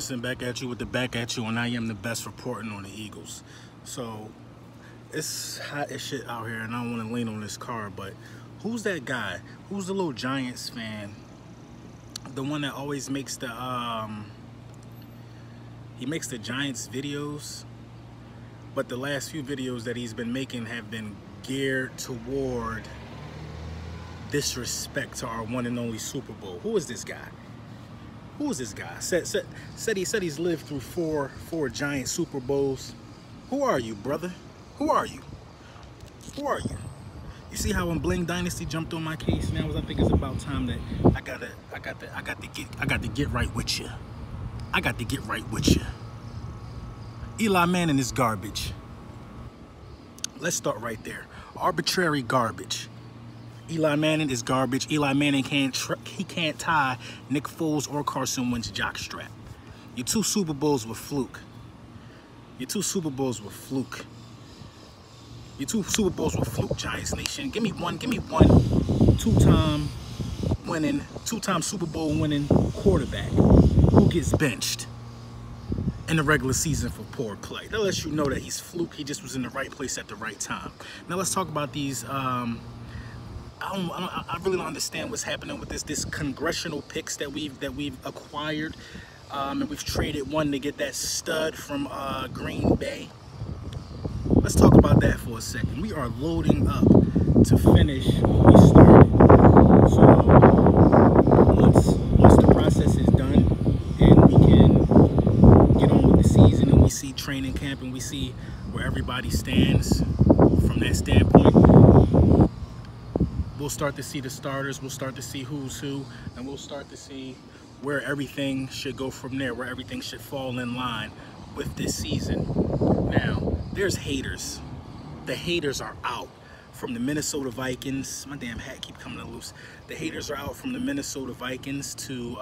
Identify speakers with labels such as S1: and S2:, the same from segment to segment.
S1: Johnson back at you with the back at you, and I am the best reporting on the Eagles. So it's hot as shit out here, and I don't want to lean on this car, but who's that guy? Who's the little Giants fan? The one that always makes the he makes the Giants videos, but the last few videos that he's been making have been geared toward disrespect to our one and only Super Bowl. Who is this guy? Who is this guy? Said he's lived through four Giant Super Bowls. Who are you, brother? Who are you? Who are you? You see how when Bling Dynasty jumped on my case now? I think it's about time that I got to get right with you. I got to get right with you. Eli Manning is garbage. Let's start right there. Arbitrary garbage. Eli Manning is garbage. Eli Manning can't tie Nick Foles or Carson Wentz jockstrap. Your two Super Bowls were fluke. Your two Super Bowls were fluke. Your two Super Bowls were fluke, Giants Nation. Give me one. Two-time Super Bowl winning quarterback who gets benched in the regular season for poor play. That lets you know that he's fluke. He just was in the right place at the right time. Now let's talk about these. I really don't understand what's happening with this congressional picks that we've acquired, and we've traded one to get that stud from Green Bay. Let's talk about that for a second. We are loading up to finish what we started. So once the process is done and we can get on with the season and we see training camp and we see where everybody stands from that standpoint, we'll start to see the starters, we'll start to see who's who, and we'll start to see where everything should go from there, where everything should fall in line with this season. Now, there's haters. The haters are out from the Minnesota Vikings. My damn hat keep coming loose. The haters are out from the Minnesota Vikings to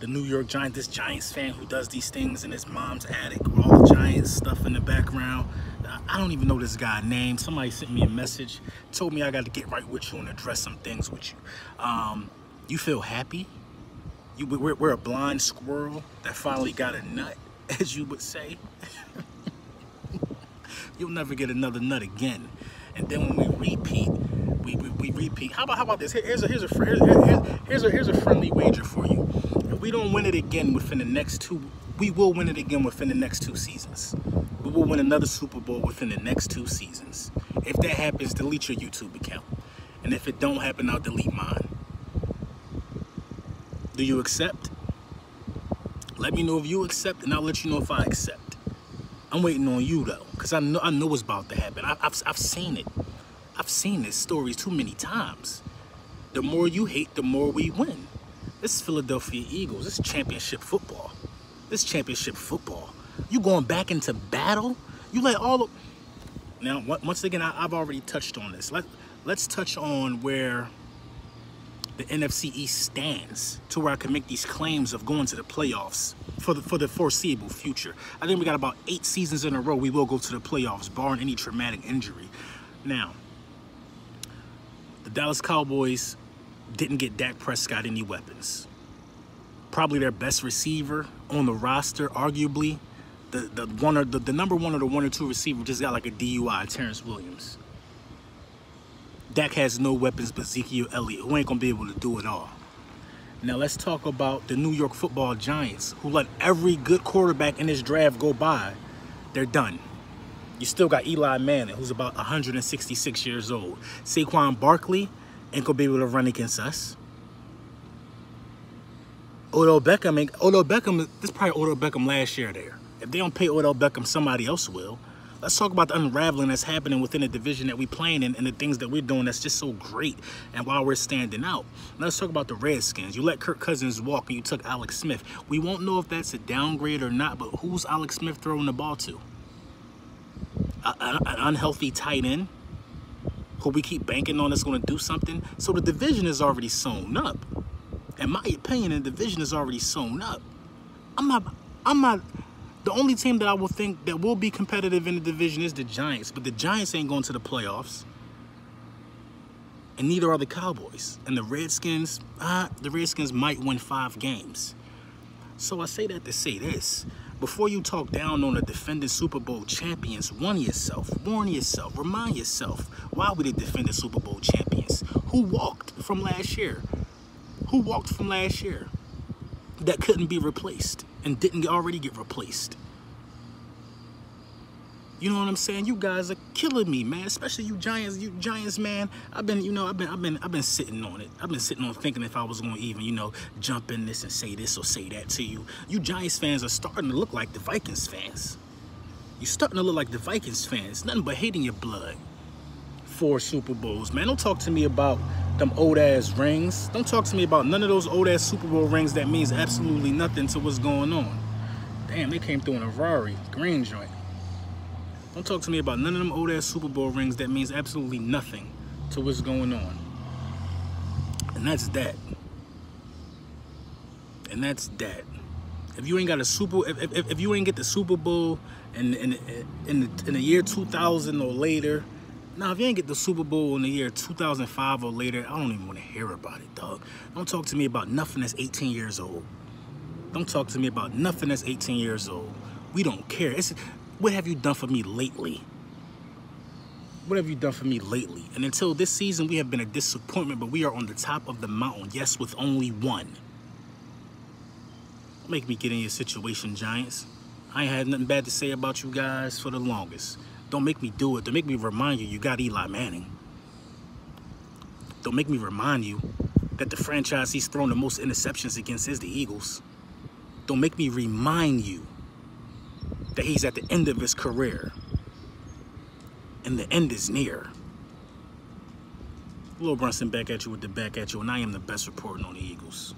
S1: the New York Giants, this Giants fan who does these things in his mom's attic with all the Giants stuff in the background. I don't even know this guy's name. Somebody sent me a message, told me I got to get right with you and address some things with you. You feel happy? We're a blind squirrel that finally got a nut, as you would say. You'll never get another nut again. And then when we repeat, we repeat. How about this? Here's a friendly wager for you. If we don't win it again within the next two, we will win it again within the next 2 seasons. We will win another Super Bowl within the next 2 seasons. If that happens, delete your YouTube account. And if it don't happen, I'll delete mine. Do you accept? Let me know if you accept, and I'll let you know if I accept. I'm waiting on you though, because I know what's about to happen. I've seen it. I've seen this story too many times. The more you hate, the more we win. This is Philadelphia Eagles. This is championship football. This championship football. You going back into battle? You let all of... Now, once again, I've already touched on this. Let's touch on where the NFC East stands to where I can make these claims of going to the playoffs for the foreseeable future. I think we got about 8 seasons in a row we will go to the playoffs, barring any traumatic injury. Now, the Dallas Cowboys didn't get Dak Prescott any weapons. Probably their best receiver on the roster, arguably. The number one or the 1 or 2 receiver just got like a DUI, Terrence Williams. Dak has no weapons but Ezekiel Elliott, who ain't gonna be able to do it all. Now let's talk about the New York Football Giants, who let every good quarterback in this draft go by. They're done. You still got Eli Manning, who's about 166 years old. Saquon Barkley ain't gonna be able to run against us. Odell Beckham, this is probably Odell Beckham last year there. If they don't pay Odell Beckham, somebody else will. Let's talk about the unraveling that's happening within the division that we're playing in and the things that we're doing that's just so great and why we're standing out. Now let's talk about the Redskins. You let Kirk Cousins walk and you took Alex Smith. We won't know if that's a downgrade or not, but who's Alex Smith throwing the ball to? An unhealthy tight end who we keep banking on that's going to do something? So the division is already sewn up. In my opinion, the division is already sewn up. I'm not... The only team that I will think that will be competitive in the division is the Giants, but the Giants ain't going to the playoffs. And neither are the Cowboys. And the Redskins might win 5 games. So I say that to say this. Before you talk down on the defending Super Bowl champions, warn yourself, remind yourself, why were they defending Super Bowl champions? Who walked from last year? Who walked from last year that couldn't be replaced and didn't already get replaced? You know what I'm saying? You guys are killing me, man. Especially you Giants, man. I've been sitting on it. I've been sitting on thinking if I was gonna even, jump in this and say this or say that to you. You Giants fans are starting to look like the Vikings fans. You're starting to look like the Vikings fans. Nothing but hate in your blood. 4 Super Bowls, man. Don't talk to me about them old ass rings. Don't talk to me about none of those old ass Super Bowl rings that means absolutely nothing to what's going on. Damn, they came through in a Ferrari, green joint. Don't talk to me about none of them old ass Super Bowl rings that means absolutely nothing to what's going on. And that's that. And that's that. If you ain't got a if you ain't get the Super Bowl in the year 2000 or later, now if you ain't get the Super Bowl in the year 2005 or later, I don't even want to hear about it, dog. Don't talk to me about nothing that's 18 years old. Don't talk to me about nothing that's 18 years old. We don't care. What have you done for me lately? What have you done for me lately? And until this season, we have been a disappointment, but we are on the top of the mountain, yes, with only one. Don't make me get in your situation, Giants. I ain't had nothing bad to say about you guys for the longest. Don't make me do it. Don't make me remind you got Eli Manning. Don't make me remind you that the franchise he's thrown the most interceptions against is the Eagles. Don't make me remind you that he's at the end of his career. And the end is near. Lil Brunson back at you with the back at you, and I am the best reporting on the Eagles.